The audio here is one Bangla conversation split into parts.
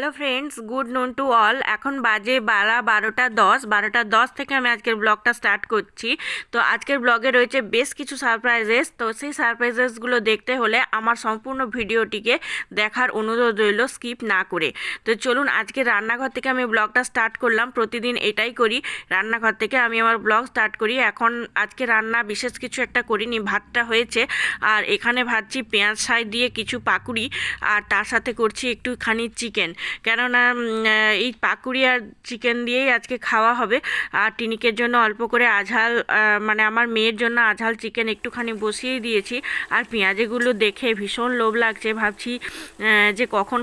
হ্যালো ফ্রেন্ডস, গুড নুন টু অল। এখন বাজে 12:10 থেকে আমি আজকের ব্লগটা স্টার্ট করছি। তো আজকের ব্লগে রয়েছে বেশ কিছু সারপ্রাইজেস। তো সেই সারপ্রাইজেসগুলো দেখতে হলে আমার সম্পূর্ণ ভিডিওটিকে দেখার অনুরোধ রইল, স্কিপ না করে। তো চলুন, আজকে রান্নাঘর থেকে আমি ব্লগটা স্টার্ট করলাম। প্রতিদিন এটাই করি, রান্নাঘর থেকে আমি আমার ব্লগ স্টার্ট করি। এখন আজকে রান্না বিশেষ কিছু একটা করিনি, ভাতটা হয়েছে আর এখানে ভাজছি পেঁয়াজ ছাই দিয়ে কিছু পাকুড়ি, আর তার সাথে করছি একটুখানি চিকেন। কেননা এই পাকুড়ি আর চিকেন দিয়েই আজকে খাওয়া হবে। আর টিনিকের জন্য অল্প করে আঝাল, মানে আমার মেয়ের জন্য আঝাল চিকেন একটুখানি বসিয়েই দিয়েছি। আর পেঁয়াজগুলো দেখে ভীষণ লোভ লাগছে, ভাবছি যে কখন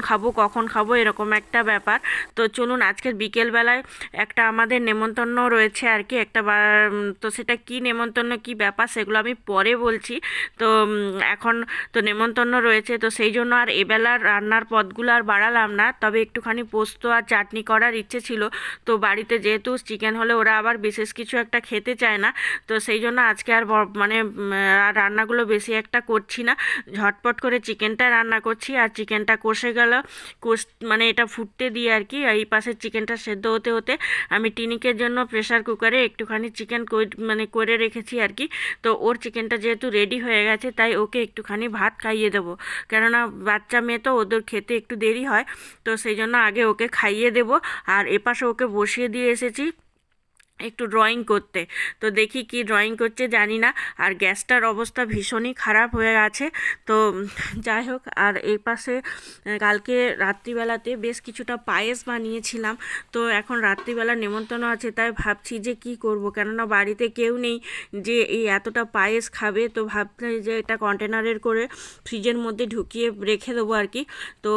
খাবো এরকম একটা ব্যাপার। তো চলুন, আজকের বিকেলবেলায় একটা আমাদের নেমন্তন্ন রয়েছে আর কি একটা, তো সেটা কি নেমন্তন্ন কি ব্যাপার সেগুলো আমি পরে বলছি। তো এখন তো নেমন্তন্ন রয়েছে, তো সেই জন্য আর এবেলার রান্নার পদগুলো আর বাড়ালাম না। তবে একটুখানি পোস্ত আর চাটনি করার ইচ্ছে ছিল। তো বাড়িতে যেহেতু চিকেন হলে ওরা আবার বিশেষ কিছু একটা খেতে চায় না, তো সেই জন্য আজকে আর মানে আর রান্নাগুলো বেশি একটা করছি না। ঝটপট করে চিকেনটা রান্না করছি। আর চিকেনটা কষে গেল, মানে এটা ফুটতে দিয়ে আর কি, এই পাশের চিকেনটা সেদ্ধ হতে হতে আমি টিনিকের জন্য প্রেসার কুকারে একটুখানি চিকেন মানে করে রেখেছি আর কি। তো ওর চিকেনটা যেহেতু রেডি হয়ে গেছে, তাই ওকে একটুখানি ভাত খাইয়ে দেবো। কেননা বাচ্চা মেয়ে তো, ওদের খেতে একটু দেরি হয়, তো সেই জন্য আগে ওকে খাইয়ে দেবো। আর এপাশে ওকে বসিয়ে দিয়ে এসেছি একটু ড্রয়িং করতে। তো দেখি কি ড্রয়িং করছে জানি না। আর গ্যাসটার অবস্থা ভীষণই খারাপ হয়ে গেছে। তো যাই হোক, আর এই পাশে কালকে রাত্রিবেলাতে বেশ কিছুটা পায়েস বানিয়েছিলাম। তো এখন রাত্রিবেলা নেমন্তন্ন আছে, তাই ভাবছি যে কি করব, কেননা বাড়িতে কেউ নেই যে এই এতটা পায়েস খাবে। তো ভাবছি যে এটা কন্টেনারের করে ফ্রিজের মধ্যে ঢুকিয়ে রেখে দেবো আর কি। তো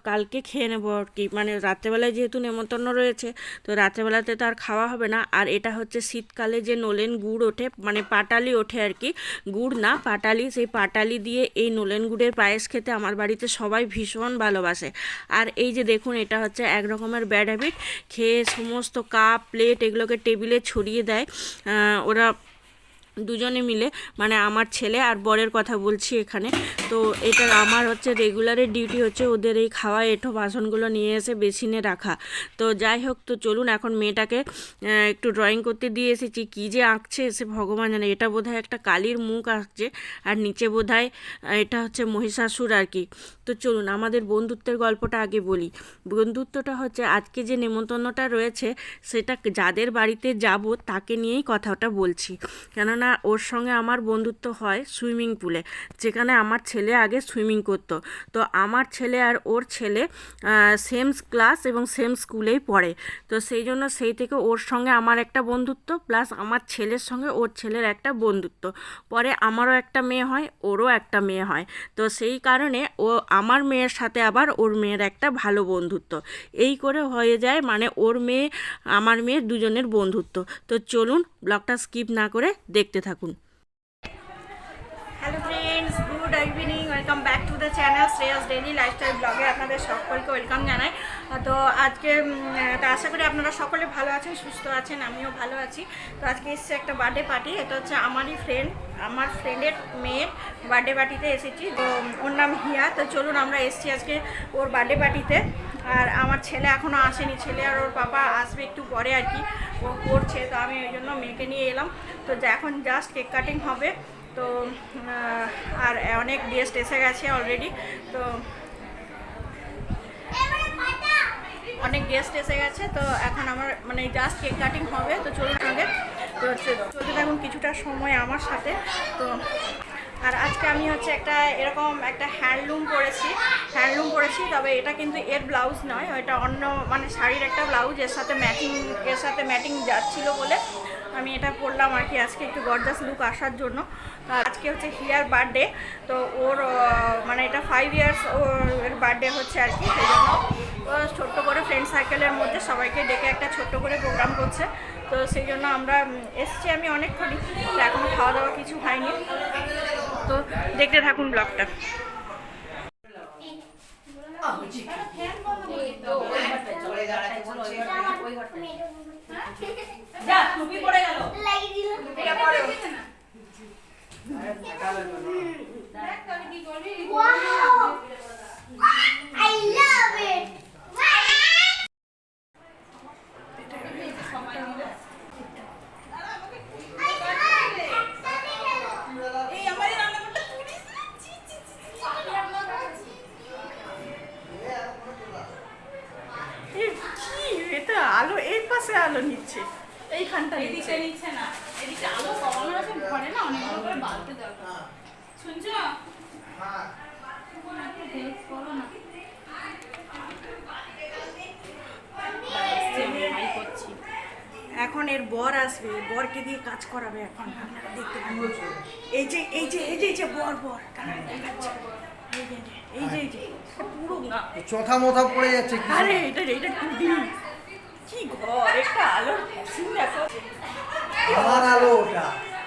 কালকে খেয়ে নেবো আর কি, মানে রাত্রেবেলায় যেহেতু নেমন্তন্ন রয়েছে, তো রাত্রেবেলাতে তো আর খাওয়া হবে না। আর এটা হচ্ছে শীতকালে যে নলেন গুড় ওঠে, মানে পাটালি ওঠে আর কি, গুড় না পাটালি, সেই পাটালি দিয়ে এই নলেন গুড়ের পায়েস খেতে আমার বাড়িতে সবাই ভীষণ ভালোবাসে। আর এই যে দেখুন, এটা হচ্ছে এক রকমের ব্যাড হ্যাবিট, খেয়ে সমস্ত কাপ প্লেট এগুলোকে টেবিলে ছড়িয়ে দেয় ওরা দুজনে মিলে, মানে আমার ছেলে আর বরের কথা বলছি এখানে। তো এটা আমার হচ্ছে রেগুলারের ডিউটি হচ্ছে ওদের এই খাওয়া এঁঠো বাসনগুলো নিয়ে এসে বেসিনে রাখা। তো যাই হোক, তো চলুন, এখন মেয়েটাকে একটু ড্রয়িং করতে দিয়ে এসেছি। কী যে আঁকছে সে ভগবান জানে। এটা বোধহয় একটা কালীর মুখ আঁকছে, আর নিচে বোধহয় এটা হচ্ছে মহিষাসুর আর কি। তো চলুন, আমাদের বন্ধুত্বের গল্পটা আগে বলি। বন্ধুত্বটা হচ্ছে আজকে যে নেমন্তন্নটা রয়েছে, সেটা যাদের বাড়িতে যাব তাকে নিয়েই কথাটা বলছি। কেননা ওর সঙ্গে আমার বন্ধুত্ব হয় সুইমিং পুলে, যেখানে আমার ছেলে আগে সুইমিং করতো। তো আমার ছেলে আর ওর ছেলে সেম ক্লাস এবং সেম স্কুলেই পড়ে। তো সেই জন্য সেই থেকে ওর সঙ্গে আমার একটা বন্ধুত্ব, প্লাস আমার ছেলের সঙ্গে ওর ছেলের একটা বন্ধুত্ব। পরে আমারও একটা মেয়ে হয়, ওরও একটা মেয়ে হয়। তো সেই কারণে ও আমার মেয়ের সাথে আবার ওর মেয়ের একটা ভালো বন্ধুত্ব, এই করে হয়ে যায়, মানে ওর মেয়ে আমার মেয়ে দুজনের বন্ধুত্ব। তো চলুন, ব্লগটা স্কিপ না করে দেখতে থাকুন। Hello friends, good evening, welcome back to the channel Shreyas daily lifestyle ব্লগে আপনাদের সকলকে ওয়েলকাম জানাই। তো আজকে তো আশা করি আপনারা সকলে ভালো আছেন, সুস্থ আছেন, আমিও ভালো আছি। তো আজকে এসছে একটা বার্থডে পার্টি, এটা হচ্ছে আমারই আমার ফ্রেন্ডের মেয়ের বার্থডে পার্টিতে এসেছি। তো ওর নাম হিয়া। তো চলুন, আমরা এসেছি আজকে ওর বার্থডে পার্টিতে। আর আমার ছেলে এখনও আসেনি, ছেলে আর ওর পাপা আসবে একটু পরে আর কি, ও করছে। তো আমি ওই জন্য মেয়েকে নিয়ে এলাম। তো এখন জাস্ট কেক কাটিং হবে। তো আর অনেক গেস্ট এসে গেছে অলরেডি। তো অনেক গেস্ট এসে গেছে, তো এখন আমার মানে জাস্ট কেক কাটিং হবে। তো চলুন আগে, তো চলতে থাকুন কিছুটা সময় আমার সাথে। তো আর আজকে আমি হচ্ছে একটা এরকম একটা হ্যান্ডলুম পরেছি, তবে এটা কিন্তু এর ব্লাউজ নয়, এটা অন্য মানে শাড়ির একটা ব্লাউজ, এর সাথে ম্যাটিং যাচ্ছিলো বলে আমি এটা পরলাম আর কি, আজকে একটু গর্জাস লুক আসার জন্য। তো আজকে হচ্ছে হিয়ার বার্থডে। তো ওর মানে এটা 5 ইয়ার্স ওর বার্থডে হচ্ছে আর কি, সেই জন্য ও ছোট্ট করে ফ্রেন্ড সার্কেলের মধ্যে সবাইকে ডেকে একটা ছোট্ট করে প্রোগ্রাম করছে। তো সেই জন্য আমরা এসছি আমি অনেকক্ষণই, তো এখনও খাওয়া দাওয়া কিছু হয়নি। তো দেখতে থাকুন ব্লগটা। Wow! I love it! আলো নিচ্ছে, এইখানটা এদিকে নিচ্ছে না, এদিকে আলো কমানোর আছে, ঘরে না অনেকগুলো করে বালতি দরকার। শুনছো? হ্যাঁ। হেল্প করো না। ভাই করছি। এখন এর বর আসবে, বরকে দিয়ে কাজ করাবে এখন, আপনারা দেখতে পাবেন। এই যে এই যে এই যে এই যে বর বর দেখাচ্ছে, এই যে এই যে পুরো না চথা মথা পড়ে যাচ্ছে কি? আরে এটা এটা টুডি কি ঘর, একটা আলো সিন দেখো, আমার আলো ওটা,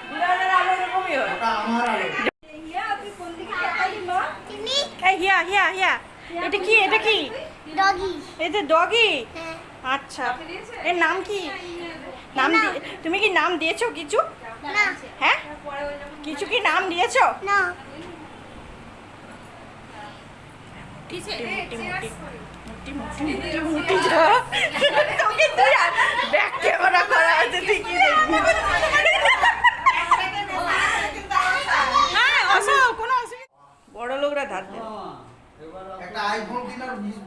দুলালের আলো এরকমই হয়। ওটা আমার আলো। এই হিয়া হিয়া হিয়া, এটা কি এটা কি? ডগি। এটা ডগি? হ্যাঁ। আচ্ছা, এর নাম কি? নাম তুমি কি নাম দিয়েছো কিছু? না। হ্যাঁ, কিছু কি নাম দিয়েছো? না। তোকে তুই ব্যাক ক্যামেরা করা আছে, তুই কি দেখবি? হ্যাঁ, আসো, কোনো অসুবিধা, বড় লোকরা ধার দেয়। একটা আইফোন কিনার ভীষণ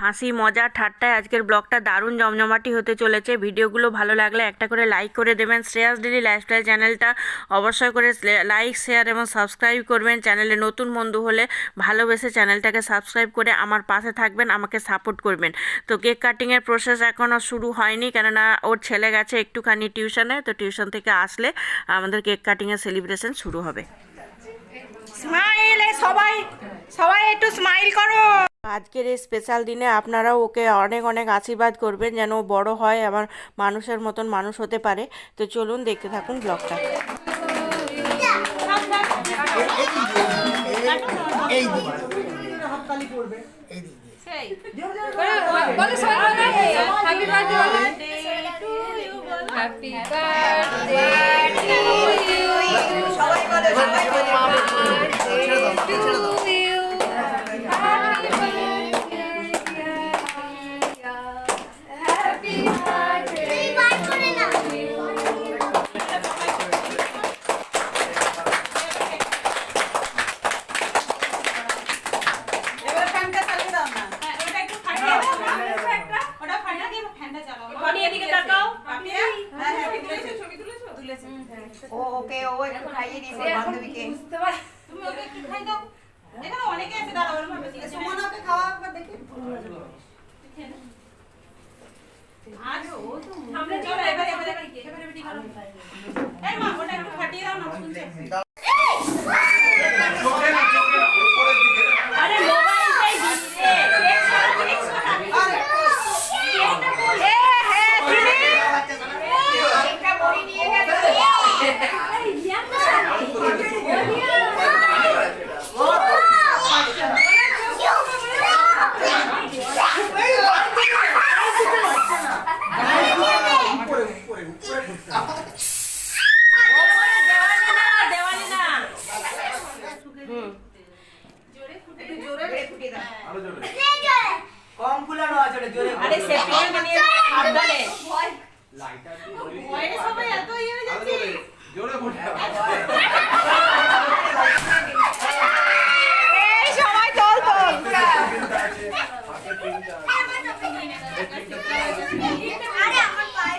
হাসি মজা ঠাট্টায় আজকের ব্লগটা দারুণ জমজমাটি হতে চলেছে। ভিডিওগুলো ভালো লাগলে একটা করে লাইক করে দেবেন। শ্রেয়াস ডেইলি লাইফস্টাইল চ্যানেলটা অবশ্যই করে লাইক শেয়ার এবং সাবস্ক্রাইব করবেন। চ্যানেলে নতুন বন্ধু হলে ভালোবেসে চ্যানেলটাকে সাবস্ক্রাইব করে আমার পাশে থাকবেন, আমাকে সাপোর্ট করবেন। তো কেক কাটিংয়ের প্রসেস এখনও শুরু হয়নি, কেননা ওর ছেলে গেছে একটুখানি টিউশনে, তো টিউশন থেকে আসলে আমাদের কেক কাটিংয়ের সেলিব্রেশন শুরু হবে। স্মাইল, সবাই সবাই একটু স্মাইল করো। আজকের এই স্পেশাল দিনে আপনারাও ওকে অনেক অনেক আশীর্বাদ করবেন, যেন ও বড় হয়, আবার মানুষের মতন মানুষ হতে পারে। তো চলুন দেখতে থাকুন ব্লগটা। এই দিকে হাততালি পড়বে, এই দিকে সেই বলো সবাই বলো happy birthday to you, happy birthday to you, সবাই বলে সবাই বলে ওকে, ও একটু খাইয়ে দিয়েছে বান্ধবীকে। তুমি ওকে একটু খাই দাও, এখানে অনেকে আছে, দাঁড়াও ওরকম ভাবে দিয়েছে। সুমনাকে খাওয়া একবার দেখি। আজ ও তো সামনে চলো, এবারে এই মা ওটা একটু ফাটিয়ে দাও না, শুনছে। আরে মোবাইলটাই দিচ্ছে, কেক ছাড়া কেক ছাড়া এ হে দিদি কেকটা বড়ি নিয়ে গেল। কম ফুলানো আছে ওটা, জোরে আরে সেফটি নিয়ে সাবধানে ভয়ে সবাই এত ইয়ে হয়ে যাচ্ছে। জোরে ফুটে এই সবাই চল চল। আরে আমার পায়ে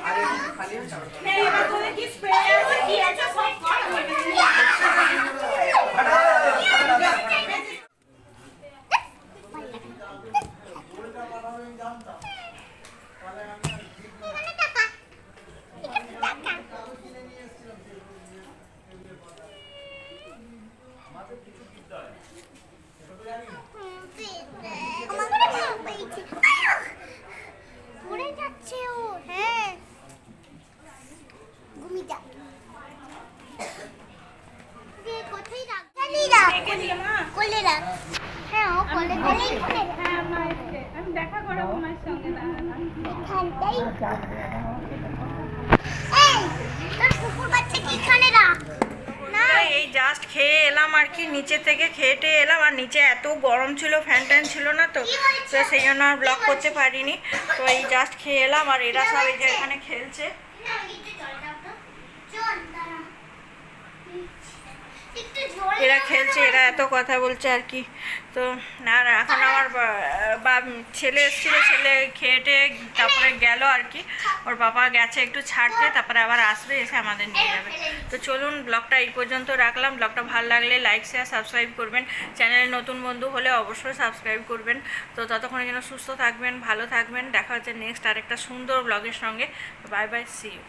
এই এবার তোদের কি স্প্রে আছে কি আছে সব কর। পড়ে যাচ্ছে ও। হ্যাঁ, ঘুমিয়ে যা। কোথায় রাখ? কোলে রাখ। হ্যাঁ, ও কোলে দিলেই হবে। হ্যাঁ মা এসে আমি দেখা করাবো মায়ের সঙ্গে, এখানটাই। এই, তোর কুকুর বাচ্চাকে এখানে রাখ। না, এই জাস্ট খেয়ে এলাম আর কি, নিচে থেকে খেটে এলাম, আর নিচে এত গরম ছিল, ফ্যান ট্যান ছিল না, তো তো সেই জন্য আর ব্লগ করতে পারিনি। তো এই জাস্ট খেয়ে এলাম, আর এরা সব এই যে এখানে খেলছে। না, একটু জল দাও তো। জল দাঁড়া। একটু জল এরা দাও। খেলছে, এরা এত কথা বলছে আর কি। তো আর এখন আমার ছেলে এসেছিলো, ছেলে খেয়ে টেয়ে তারপরে গেল আর কি, ওর বাবা গেছে একটু ছাড়তে, তারপরে আবার আসবে, এসে আমাদের নিয়ে যাবে। তো চলুন ব্লগটা এই পর্যন্ত রাখলাম। ব্লগটা ভালো লাগলে লাইক শেয়ার সাবস্ক্রাইব করবেন, চ্যানেলে নতুন বন্ধু হলে অবশ্যই সাবস্ক্রাইব করবেন। তো ততক্ষণের জন্য সুস্থ থাকবেন, ভালো থাকবেন, দেখা হচ্ছে নেক্সট আরেকটা সুন্দর ব্লগের সঙ্গে। Bye bye, see you.